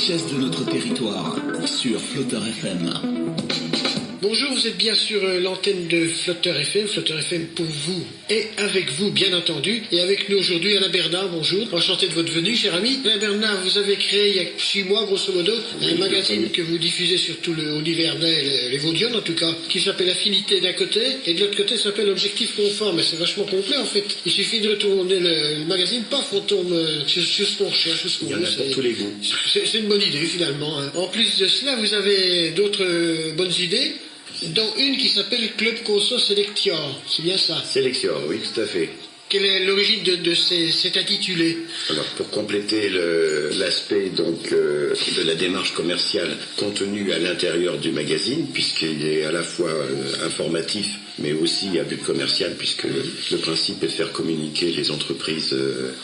richesses de notre territoire sur Flotter FM. Bonjour, vous êtes bien sur l'antenne de Flotter FM pour vous et avec vous bien entendu. Et avec nous aujourd'hui Alain Bernard, bonjour, enchanté de votre venue cher ami. Alain Bernard, vous avez créé il y a 6 mois grosso modo un magazine que vous diffusez sur tout le Nivernais, les Vaudions en tout cas, qui s'appelle Affinité d'un côté et de l'autre côté ça s'appelle Objectif Conforme. C'est vachement complet en fait. Il suffit de retourner le magazine, paf, on tombe sur ce qu'on recherche, sur ce qu'on veut. Il y en a pour tous les goûts. C'est une bonne idée finalement. Hein. En plus de cela, vous avez d'autres bonnes idées. Dont une qui s'appelle Club Conso Selectior, c'est bien ça? Selectior, oui, tout à fait. Quelle est l'origine de cet intitulé? Alors, pour compléter l'aspect donc de la démarche commerciale contenue à l'intérieur du magazine, puisqu'il est à la fois informatif, mais aussi à but commercial, puisque le principe est de faire communiquer les entreprises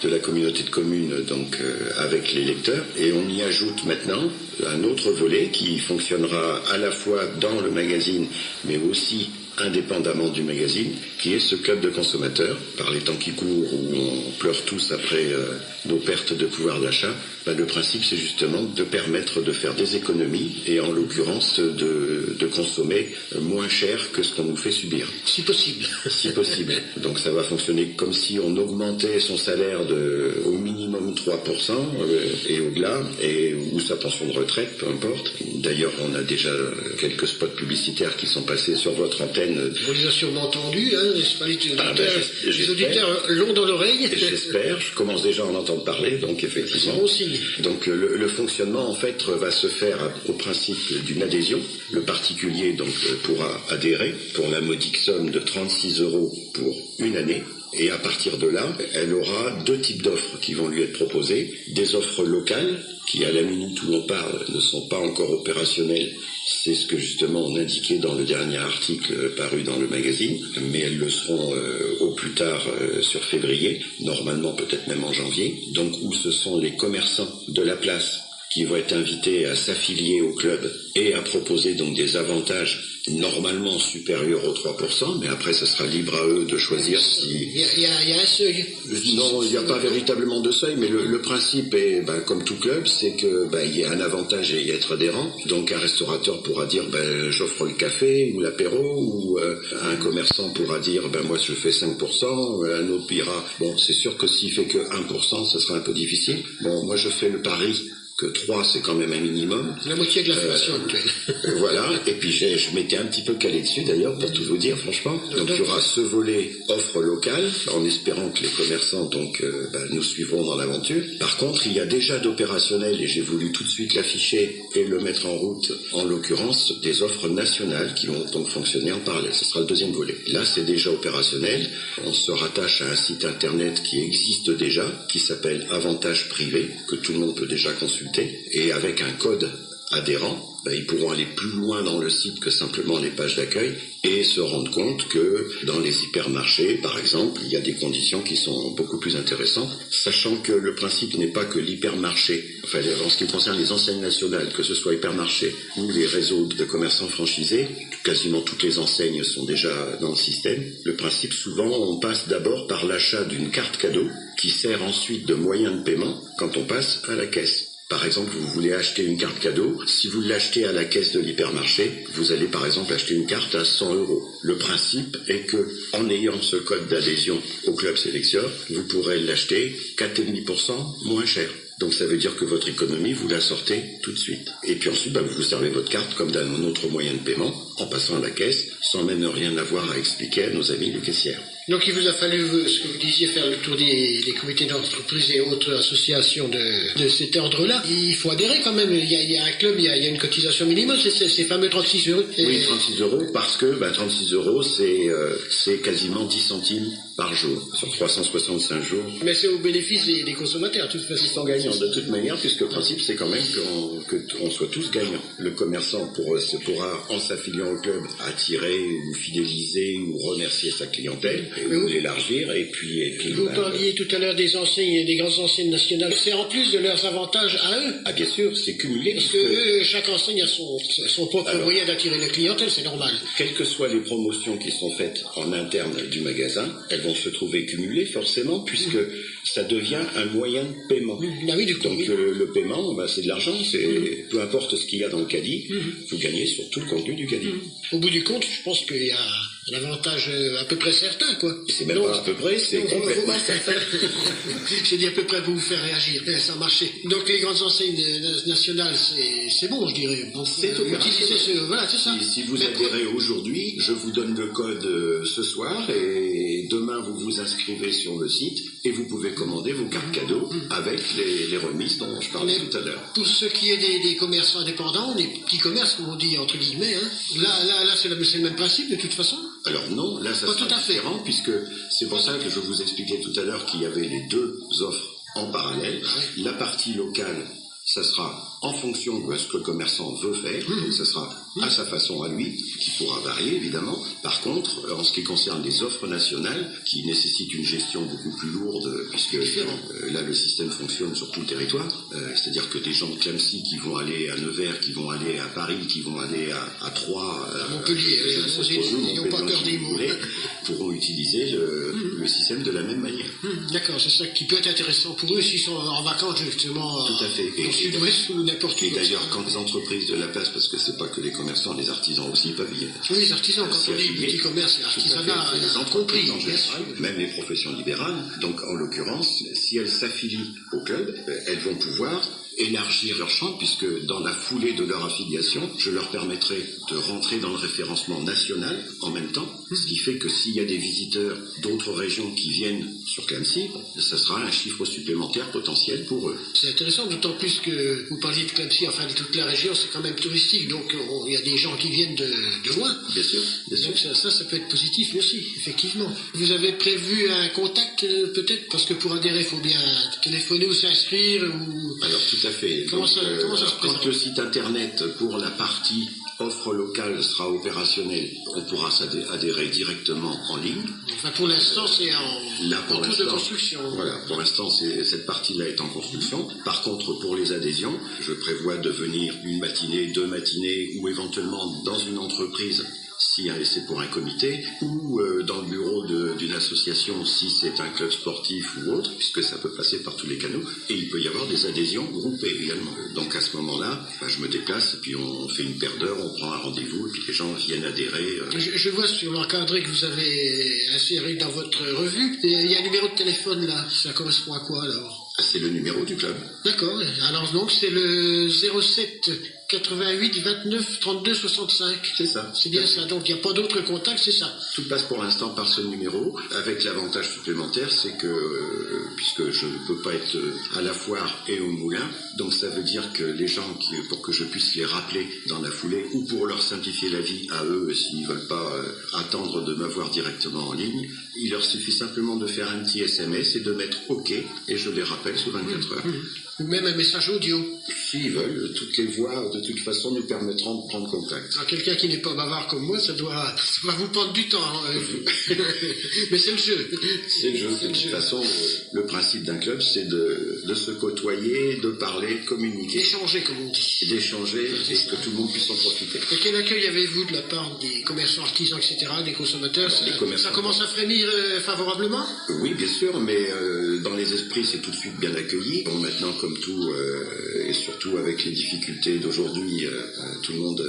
de la communauté de communes donc avec les lecteurs. Et on y ajoute maintenant un autre volet qui fonctionnera à la fois dans le magazine, mais aussi indépendamment du magazine, qui est ce club de consommateurs. Par les temps qui courent, où on pleure tous après nos pertes de pouvoir d'achat, le principe c'est justement de permettre de faire des économies et en l'occurrence de consommer moins cher que ce qu'on nous fait subir. Si possible. Si possible. Donc ça va fonctionner comme si on augmentait son salaire au minimum 3% et au-delà, ou sa pension de retraite, peu importe. D'ailleurs, on a déjà quelques spots publicitaires qui sont passés sur votre antenne. Vous les avez sûrement entendus, hein, n'est-ce pas, les auditeurs l'ont dans l'oreille. J'espère, je commence déjà à en entendre parler, donc effectivement. C'est bon signe. Donc le fonctionnement en fait va se faire au principe d'une adhésion. Le particulier donc pourra adhérer pour la modique somme de 36 € pour une année. Et à partir de là, elle aura 2 types d'offres qui vont lui être proposées. Des offres locales, qui à la minute où l'on parle ne sont pas encore opérationnelles. C'est ce que justement on indiquait dans le dernier article paru dans le magazine, mais elles le seront au plus tard sur février, normalement peut-être même en janvier. Donc où ce sont les commerçants de la place qui vont être invités à s'affilier au club et à proposer donc des avantages normalement supérieurs aux 3%, mais après ça sera libre à eux de choisir si... Il y a un seuil. Non, il n'y a pas véritablement de seuil, mais le principe est, comme tout club, c'est que il y a un avantage à y être adhérent. Donc un restaurateur pourra dire j'offre le café ou l'apéro, ou un commerçant pourra dire moi je fais 5%, un autre dira c'est sûr que s'il fait que 1%, ça sera un peu difficile. Bon, moi je fais le pari que 3 c'est quand même un minimum. La moitié de l'inflation actuelle. Voilà, et puis je m'étais un petit peu calé dessus d'ailleurs pour tout vous dire franchement. Donc il y aura ce volet offre locale, en espérant que les commerçants nous suivront dans l'aventure. Par contre, il y a déjà d'opérationnels, et j'ai voulu tout de suite l'afficher et le mettre en route, en l'occurrence des offres nationales qui vont donc fonctionner en parallèle. Ce sera le deuxième volet. Là c'est déjà opérationnel, on se rattache à un site internet qui existe déjà, qui s'appelle Avantage Privé, que tout le monde peut déjà consulter. Et avec un code adhérent, ils pourront aller plus loin dans le site que simplement les pages d'accueil et se rendre compte que dans les hypermarchés, par exemple, il y a des conditions qui sont beaucoup plus intéressantes, sachant que le principe n'est pas que l'hypermarché, en ce qui concerne les enseignes nationales, que ce soit hypermarché ou les réseaux de commerçants franchisés, quasiment toutes les enseignes sont déjà dans le système. Le principe, souvent, on passe d'abord par l'achat d'une carte cadeau qui sert ensuite de moyen de paiement quand on passe à la caisse. Par exemple, vous voulez acheter une carte cadeau. Si vous l'achetez à la caisse de l'hypermarché, vous allez par exemple acheter une carte à 100 €. Le principe est que, en ayant ce code d'adhésion au Club Selectior, vous pourrez l'acheter 4,5% moins cher. Donc ça veut dire que votre économie, vous la sortez tout de suite. Et puis ensuite, vous vous servez votre carte comme d'un autre moyen de paiement, en passant à la caisse, sans même rien avoir à expliquer à nos amis les caissières. Donc il vous a fallu, ce que vous disiez, faire le tour des comités d'entreprise et autres associations de cet ordre-là. Il faut adhérer quand même. Il y a un club, il y a une cotisation minimum, c'est ces fameux 36 €. Oui, 36 € parce que 36 € c'est quasiment 10 centimes par jour, sur 365 jours. Mais c'est au bénéfice des consommateurs, de toute façon. Ils sont gagnants de toute manière, puisque le principe c'est quand même qu'on soit tous gagnants. Le commerçant pourra, en s'affiliant au club, attirer ou fidéliser ou remercier sa clientèle, ou l'élargir, et puis vous parliez tout à l'heure des enseignes, des grandes enseignes nationales. C'est en plus de leurs avantages à eux. Ah bien sûr, c'est cumulé. Parce que chaque enseigne a son propre moyen d'attirer la clientèle, c'est normal. Quelles que soient les promotions qui sont faites en interne du magasin, elles vont se trouver cumulées forcément, puisque ça devient un moyen de paiement. Ah oui, du coup. Donc le paiement, c'est de l'argent, c'est peu importe ce qu'il y a dans le caddie, vous gagnez sur tout le contenu du caddie. Au bout du compte, je pense qu'il y a un avantage à peu près certain, quoi. C'est même pas à peu près, c'est complètement certain. J'ai dit à peu près pour vous faire réagir, ça a marché. Donc les grandes enseignes nationales, c'est bon, je dirais. C'est utiliser voilà, c'est ça. Si vous adhérez aujourd'hui, je vous donne le code ce soir et demain vous vous inscrivez sur le site et vous pouvez commander vos cartes cadeaux avec les remises dont je parlais tout à l'heure. Pour ce qui est des commerçants indépendants, des petits commerces, comme on dit entre guillemets, là c'est le même principe de toute façon. Alors non, là ça sera différent puisque c'est pour ça que je vous expliquais tout à l'heure qu'il y avait les deux offres en parallèle. La partie locale, ça sera en fonction de ce que le commerçant veut faire, donc ça sera à sa façon à lui, qui pourra varier évidemment. Par contre, en ce qui concerne les offres nationales, qui nécessitent une gestion beaucoup plus lourde, puisque là le système fonctionne sur tout le territoire, c'est-à-dire que des gens de Clamecy qui vont aller à Nevers, qui vont aller à Paris, qui vont aller à Troyes, à Montpellier, ils n'ont pas peur des mots, pourront utiliser le système de la même manière. D'accord, c'est ça qui peut être intéressant pour eux s'ils sont en vacances justement tout à fait. Dans le sud-ouest ou n'importe où. Et d'ailleurs, quand les entreprises de la place, parce que c'est pas que les commerçants, les artisans aussi peuvent y être. Oui, les artisans, quand on dit petits commerces, l'artisanat, les entreprises en général, même les professions libérales. Donc, en l'occurrence, si elles s'affilient au club, elles vont pouvoir élargir leur champ, puisque dans la foulée de leur affiliation, je leur permettrai de rentrer dans le référencement national en même temps, ce qui fait que s'il y a des visiteurs d'autres régions qui viennent sur Clamecy, ça sera un chiffre supplémentaire potentiel pour eux. C'est intéressant, d'autant plus que vous parliez de Clamecy, enfin de toute la région, c'est quand même touristique, donc il y a des gens qui viennent de loin. Bien sûr, bien sûr. Donc ça peut être positif aussi, effectivement. Vous avez prévu un contact peut-être, parce que pour adhérer, il faut bien téléphoner ou s'inscrire ou... Alors tout à fait. Comment ça se présente ? Quand le site internet pour la partie offre locale sera opérationnel, on pourra adhérer directement en ligne. Enfin, pour l'instant, c'est en cours de construction. Voilà, pour l'instant, cette partie-là est en construction. Par contre, pour les adhésions, je prévois de venir une matinée, 2 matinées, ou éventuellement dans une entreprise, si c'est pour un comité, ou dans le bureau d'une association si c'est un club sportif ou autre, puisque ça peut passer par tous les canaux, et il peut y avoir des adhésions groupées également. Donc à ce moment-là, je me déplace, et puis on fait une paire d'heures, on prend un rendez-vous, et puis les gens viennent adhérer. Je vois sur l'encadré que vous avez inséré dans votre revue, et il y a un numéro de téléphone là, ça correspond à quoi alors ? C'est le numéro du club. D'accord, alors donc c'est le 07 88 29 32 65. C'est ça. C'est bien ça, donc il n'y a pas d'autre contact, c'est ça. Tout passe pour l'instant par ce numéro, avec l'avantage supplémentaire, c'est que, puisque je ne peux pas être à la foire et au moulin, donc ça veut dire que les gens, pour que je puisse les rappeler dans la foulée, ou pour leur simplifier la vie à eux, s'ils ne veulent pas attendre de m'avoir directement en ligne, il leur suffit simplement de faire un petit SMS et de mettre OK, et je les rappelle sous 24 heures. Ou même un message audio. S'ils veulent, toutes les voies, de toute façon, nous permettront de prendre contact. Alors, quelqu'un qui n'est pas bavard comme moi, ça va vous prendre du temps. Mais c'est le jeu. C'est le jeu. De toute façon, le principe d'un club, c'est de se côtoyer, de parler, de communiquer. D'échanger, comme on dit. D'échanger et que tout le monde puisse en profiter. Et quel accueil avez-vous de la part des commerçants, artisans, etc., des consommateurs ? Ça commence à frémir favorablement ? Oui, bien sûr, mais dans les esprits, c'est tout de suite bien accueilli. Bon, maintenant, comme tout, et surtout avec les difficultés d'aujourd'hui, tout le monde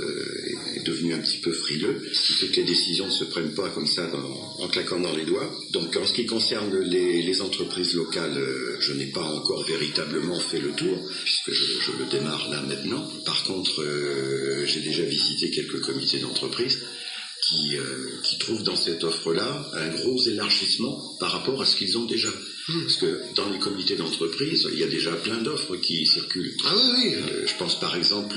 est devenu un petit peu frileux, ce qui fait que les décisions ne se prennent pas comme ça en claquant dans les doigts. Donc en ce qui concerne les entreprises locales, je n'ai pas encore véritablement fait le tour, puisque je le démarre là maintenant. Par contre, j'ai déjà visité quelques comités d'entreprise qui trouvent dans cette offre-là un gros élargissement par rapport à ce qu'ils ont déjà. Parce que dans les comités d'entreprise, il y a déjà plein d'offres qui circulent. Ah oui. Je pense par exemple,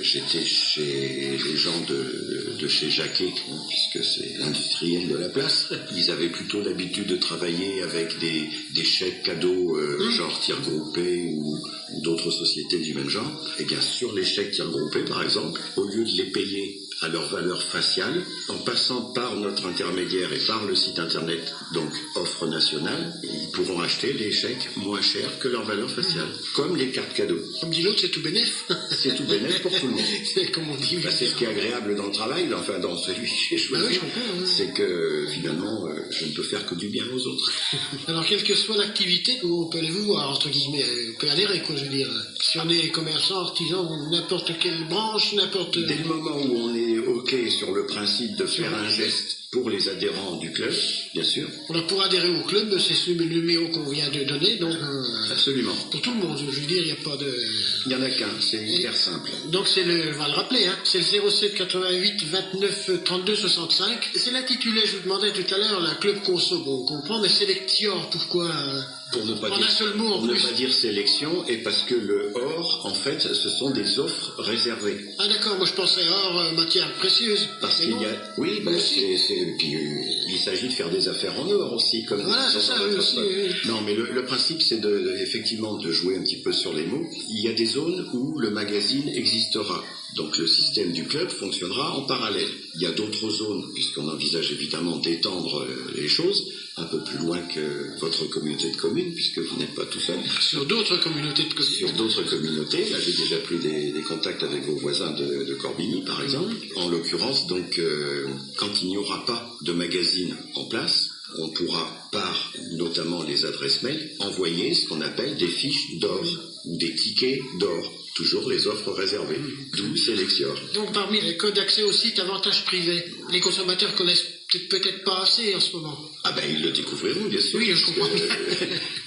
j'étais chez les gens de chez Jacquet, puisque c'est l'industriel de la place. Ils avaient plutôt l'habitude de travailler avec des chèques cadeaux, genre tir groupé ou d'autres sociétés du même genre. Et bien sur les chèques tir groupé, par exemple, au lieu de les payer à leur valeur faciale, en passant par notre intermédiaire et par le site internet, donc offre nationale, ils pourront acheter les chèques moins chers que leur valeur faciale, comme les cartes cadeaux. Comme dit l'autre, c'est tout bénef. C'est tout bénéfice pour tout le monde. C'est comme on dit. C'est ce qui est agréable dans le travail, enfin dans celui que j'ai choisi, Oui, je comprends. c'est que finalement, je ne peux faire que du bien aux autres. Alors, quelle que soit l'activité, on peut aller vous voir, entre guillemets, on peut adhérer, quoi, je veux dire. Si on est commerçant, artisan, n'importe quelle branche, n'importe... Dès le moment où on est OK sur le principe de faire un geste pour les adhérents du club, bien sûr. Alors, pour adhérer au club, c'est ce numéro qu'on vient de donner, donc... Absolument. Pour tout le monde, je veux dire, il n'y a pas de... Il n'y en a qu'un, c'est hyper simple. Donc c'est on va le rappeler, hein, c'est le 07 88 29 32 65. C'est l'intitulé, je vous demandais tout à l'heure, la Club Conso, bon, on comprend, mais Selectior, pourquoi Pour ne pas en dire, un seul mot en pour plus. ne pas dire sélection, et parce que le or, en fait, ce sont des offres réservées. Ah d'accord, moi je pensais hors matière précieuse. Parce Mais qu'il non. y a, oui, ben, puis, il s'agit de faire des affaires en or aussi, comme Voilà, c'est ça, oui, aussi, oui. Non, mais le principe, c'est effectivement de jouer un petit peu sur les mots. Il y a des zones où le magazine existera. Donc le système du club fonctionnera en parallèle. Il y a d'autres zones, puisqu'on envisage évidemment d'étendre les choses un peu plus loin que votre communauté de communes, puisque vous n'êtes pas tout seul. Sur d'autres communautés de communes. Sur d'autres communautés, là j'ai déjà pris des contacts avec vos voisins de Corbigny par exemple. En l'occurrence, donc, quand il n'y aura pas de magazine en place, on pourra, par notamment les adresses mail, envoyer ce qu'on appelle des fiches d'or ou des tickets d'or. Toujours les offres réservées, d'où Selectior. Donc parmi les codes d'accès au site avantages privés, les consommateurs connaissent peut-être pas assez en ce moment. Ah ben ils le découvriront bien sûr. Oui, je comprends.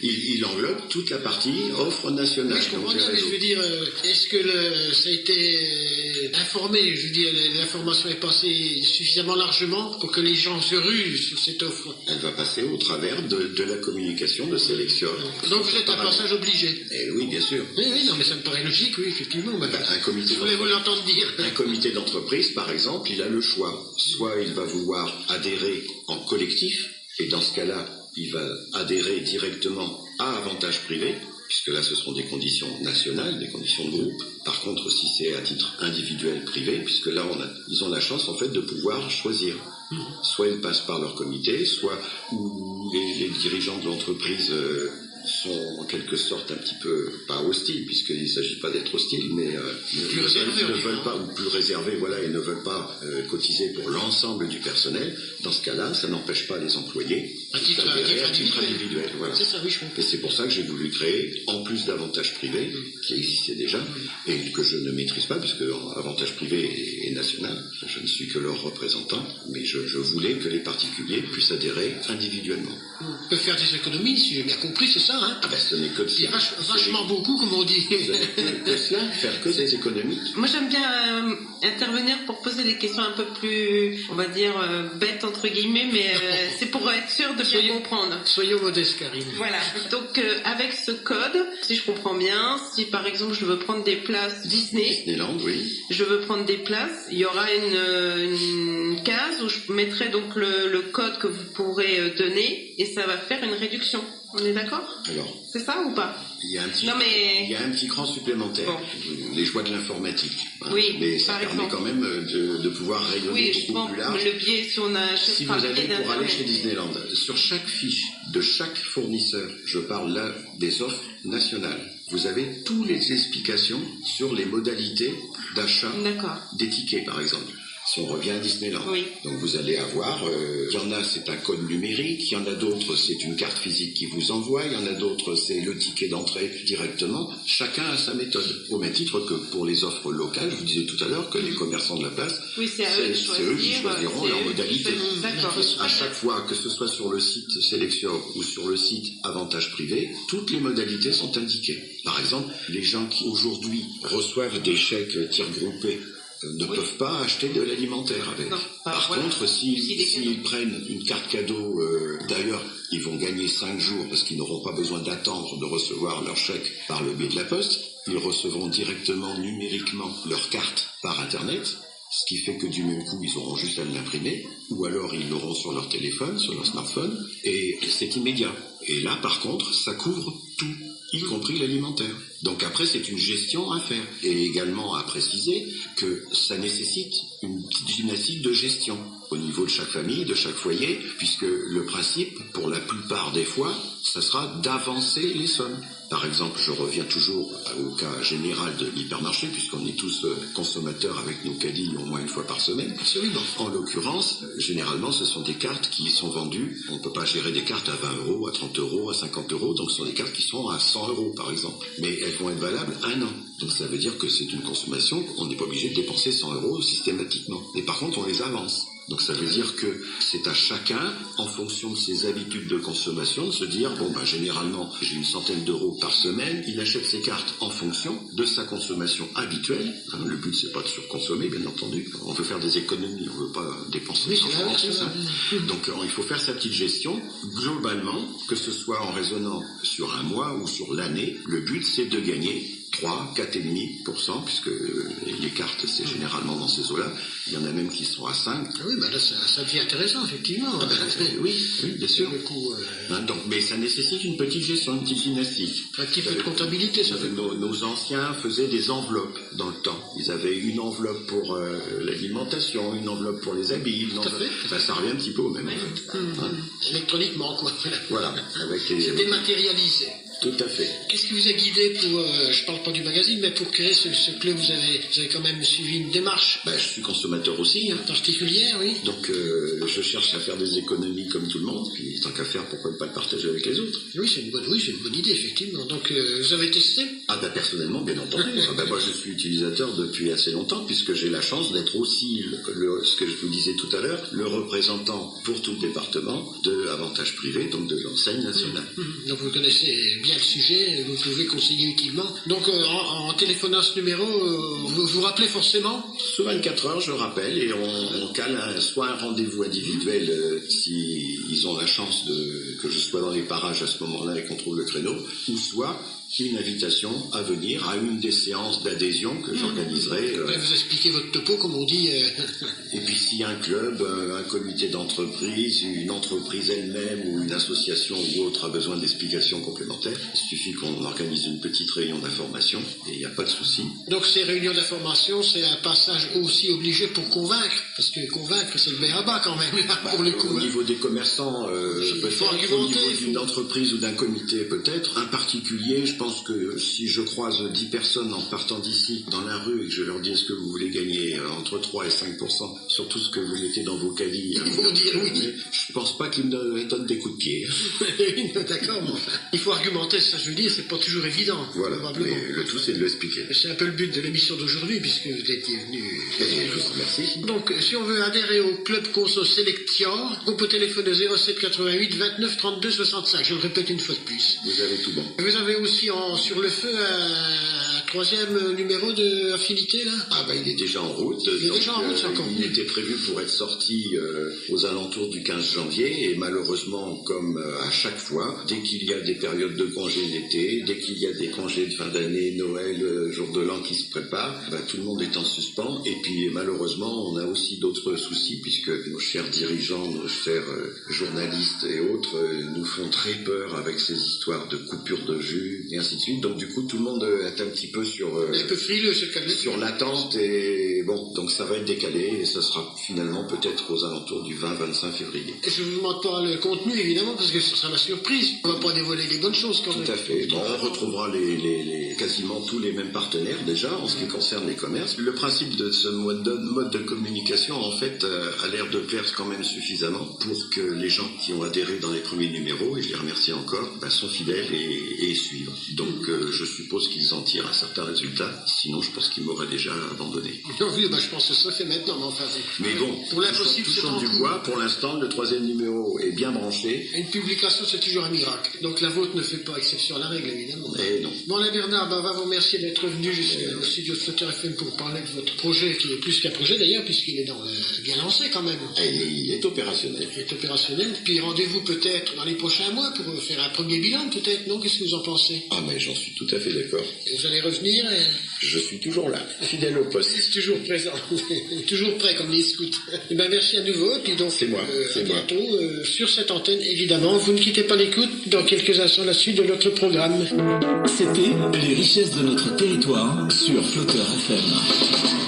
Il englobe toute la partie offre nationale. Oui, je comprends donc, bien, mais je veux dire, est-ce que ça a été informé, je veux dire, l'information est passée suffisamment largement pour que les gens se ruent sur cette offre? Elle va passer au travers de la communication de Selectior. Donc vous êtes un passage obligé. Eh oui, bien sûr. Oui, non, mais ça me paraît logique, oui, effectivement. Ben, un comité Je voulais vous l'entendre dire. Un comité d'entreprise, par exemple, il a le choix. Soit il va vouloir adhérer en collectif, et dans ce cas-là, il va adhérer directement à avantage privé, puisque là, ce seront des conditions nationales, des conditions de groupe. Par contre, si c'est à titre individuel privé, puisque là, ils ont la chance, en fait, de pouvoir choisir. Soit ils passent par leur comité, soit où les dirigeants de l'entreprise sont en quelque sorte un petit peu, pas hostiles, puisqu'il ne s'agit pas d'être hostile, mais ne veulent pas, ou plus réservés, voilà, et ne veulent pas cotiser pour l'ensemble du personnel. Dans ce cas-là, ça n'empêche pas les employés à titre individuel. Voilà. C'est ça, oui, je comprends. Et c'est pour ça que j'ai voulu créer, en plus d'avantages privés, qui existaient déjà, et que je ne maîtrise pas, puisque avantage privé est national, je ne suis que leur représentant, mais je voulais que les particuliers puissent adhérer individuellement. On peut faire des économies, si j'ai bien compris, c'est ça, hein? Ah ben ce n'est que de cela. Vachement beaucoup, comme on dit. Que cela, faire que des économies. Moi j'aime bien intervenir pour poser des questions un peu plus, on va dire, bêtes entre guillemets, mais c'est pour être sûr de bien comprendre. Soyons modestes, Karine. Voilà, donc avec ce code, si je comprends bien, si par exemple je veux prendre des places Disneyland, oui. Je veux prendre des places, il y aura une case où je mettrai donc le code que vous pourrez donner et ça va faire une réduction. On est d'accord? Alors, c'est ça ou pas? Il y a un petit cran supplémentaire, les joies de l'informatique. Hein, oui, mais ça permet quand même de pouvoir rayonner beaucoup plus large. Le biais, si on achète si vous allez pour aller chez Disneyland, sur chaque fiche de chaque fournisseur, je parle là des offres nationales, vous avez toutes les explications sur les modalités d'achat des tickets, par exemple. Si on revient à Disneyland. Oui. Donc vous allez avoir, il y en a c'est un code numérique, il y en a d'autres c'est une carte physique qui vous envoie, il y en a d'autres c'est le ticket d'entrée directement. Chacun a sa méthode. Au même titre que pour les offres locales, je vous disais tout à l'heure que les commerçants de la place, c'est eux qui choisiront leur modalité. D'accord. À chaque fois, que ce soit sur le site Selectior ou sur le site Avantage Privé, toutes les modalités sont indiquées. Par exemple, les gens qui aujourd'hui reçoivent des chèques tirs groupés ne peuvent pas acheter de l'alimentaire avec. Non, Par contre, s'ils prennent une carte cadeau, d'ailleurs, ils vont gagner 5 jours parce qu'ils n'auront pas besoin d'attendre de recevoir leur chèque par le biais de la poste. Ils recevront directement, numériquement, leur carte par Internet, ce qui fait que du même coup, ils auront juste à l'imprimer, ou alors ils l'auront sur leur téléphone, sur leur smartphone, et c'est immédiat. Et là, par contre, ça couvre tout. y compris l'alimentaire. Donc après, c'est une gestion à faire. Et également à préciser que ça nécessite une petite gymnastique de gestion au niveau de chaque famille, de chaque foyer, puisque le principe, pour la plupart des fois, ça sera d'avancer les sommes. Par exemple, je reviens toujours au cas général de l'hypermarché, puisqu'on est tous consommateurs avec nos caddies au moins une fois par semaine. Absolument. En l'occurrence, généralement, ce sont des cartes qui sont vendues. On ne peut pas gérer des cartes à 20 euros, à 30 euros, à 50 euros. Donc, ce sont des cartes qui sont à 100 euros, par exemple. Mais elles vont être valables 1 an. Donc, ça veut dire que c'est une consommation. On n'est pas obligé de dépenser 100 euros systématiquement. Et par contre, on les avance. Donc ça veut dire que c'est à chacun, en fonction de ses habitudes de consommation, de se dire, bon ben généralement j'ai une centaine d'euros par semaine, il achète ses cartes en fonction de sa consommation habituelle. Le but c'est pas de surconsommer, bien entendu. On veut faire des économies, on veut pas dépenser sans faire ça. Donc il faut faire sa petite gestion. Globalement, que ce soit en raisonnant sur un mois ou sur l'année, le but c'est de gagner 3, 4,5%, puisque les cartes, c'est généralement dans ces eaux-là. Il y en a même qui sont à 5. Ah oui, ben là, ça devient intéressant, effectivement. Oui, bien sûr. Le coup, Donc, mais ça nécessite une petite gestion, une petite gymnastique. un petit peu de comptabilité, ça fait. Nos anciens faisaient des enveloppes dans le temps. Ils avaient une enveloppe pour l'alimentation, une enveloppe pour les habits. Ça revient un petit peu au même. Électroniquement, quoi. Voilà. C'est dématérialisé. Tout à fait. Qu'est-ce qui vous a guidé pour, je parle pas du magazine, mais pour créer ce club, vous avez quand même suivi une démarche Je suis consommateur aussi. particulière, oui. Donc je cherche à faire des économies comme tout le monde, puis tant qu'à faire, pourquoi ne pas le partager avec les autres? Oui, c'est une bonne idée, effectivement. Donc vous avez testé? Personnellement, bien entendu. Moi, je suis utilisateur depuis assez longtemps, puisque j'ai la chance d'être aussi, ce que je vous disais tout à l'heure, le représentant pour tout le département de Avantage Privé, donc de l'enseigne nationale. Donc vous connaissez bien le sujet, vous pouvez conseiller utilement. Donc en téléphonant à ce numéro, vous rappelez forcément? Sous 24 heures, je rappelle, et on cale soit un rendez-vous individuel si ils ont la chance que je sois dans les parages à ce moment-là et qu'on trouve le créneau, ou soit une invitation à venir à une des séances d'adhésion que j'organiserai. Vous expliquez votre topo, comme on dit. Et puis s'il y a un club, un comité d'entreprise, une entreprise elle-même ou une association ou autre a besoin d'explications complémentaires, il suffit qu'on organise une petite réunion d'information et il n'y a pas de souci. Donc ces réunions d'information, c'est un passage aussi obligé pour convaincre, parce que convaincre c'est le b.a.-ba quand même, là, pour le coup. Au niveau des commerçants, peut-être, au niveau d'une entreprise ou d'un comité peut-être, un particulier, je pense que si je croise 10 personnes en partant d'ici dans la rue et que je leur dis est-ce que vous voulez gagner entre 3 et 5% sur tout ce que vous mettez dans vos caddies, Ils vont dire oui. Je pense pas qu'ils me donnent des coups de pied. D'accord, mais enfin, il faut argumenter, ça je veux dire, c'est pas toujours évident. Voilà, mais le tout c'est de l'expliquer. C'est un peu le but de l'émission d'aujourd'hui, puisque vous étiez venu. Je vous remercie. Donc, si on veut adhérer au club Conso Selectior, on peut téléphoner 07 88 29 32 65. Je le répète une fois de plus. Vous avez tout bon. Vous avez aussi sur le feu un troisième numéro de Affinité, là? Il est déjà en route. Il est déjà en route, c'est encore il était prévu pour être sorti aux alentours du 15 janvier et malheureusement, comme à chaque fois, dès qu'il y a des périodes de congés d'été, dès qu'il y a des congés de fin d'année, Noël, jour de l'an qui se préparent, tout le monde est en suspens et puis malheureusement, on a aussi d'autres soucis puisque nos chers dirigeants, nos chers journalistes et autres nous font très peur avec ces histoires de coupures de jus et ainsi de suite. Donc du coup, tout le monde est un petit peu un peu frileux, sur l'attente et bon, donc ça va être décalé et ça sera finalement peut-être aux alentours du 20-25 février. Et je ne vous demande pas le contenu évidemment parce que ce sera la surprise. On ne va pas dévoiler les bonnes choses quand même. Tout à fait. Bon, on retrouvera quasiment tous les mêmes partenaires déjà en ce qui concerne les commerces. Le principe de ce mode de communication en fait a l'air de plaire quand même suffisamment pour que les gens qui ont adhéré dans les premiers numéros, et je les remercie encore, sont fidèles et suivent. Donc je suppose qu'ils en tirent un certain résultat, sinon je pense qu'ils m'auraient déjà abandonné. Oui, je pense que ça fait maintenant, mais enfin... Mais bon, pour l'impossible, c'est en du bois, pour l'instant, le troisième numéro est bien branché. Une publication, c'est toujours un miracle. Donc la vôtre ne fait pas exception à la règle, évidemment. Et non. Bon, là, Bernard, on va vous remercier d'être venu jusqu'au studio de Flotter FM pour parler de votre projet, qui est plus qu'un projet d'ailleurs, puisqu'il est bien lancé quand même. Il est opérationnel. Il est opérationnel. Puis rendez-vous peut-être dans les prochains mois pour faire un premier bilan, peut-être, non? Qu'est-ce que vous en pensez? Mais j'en suis tout à fait d'accord. Et vous allez revenir revenir. Je suis toujours là, fidèle au poste. Toujours présent, toujours prêt comme les scouts. Et ben merci à nouveau, et puis donc C'est moi, c'est à moi. bientôt sur cette antenne évidemment. Vous ne quittez pas l'écoute, dans quelques instants la suite de notre programme. C'était Les richesses de notre territoire sur Flotteur FM.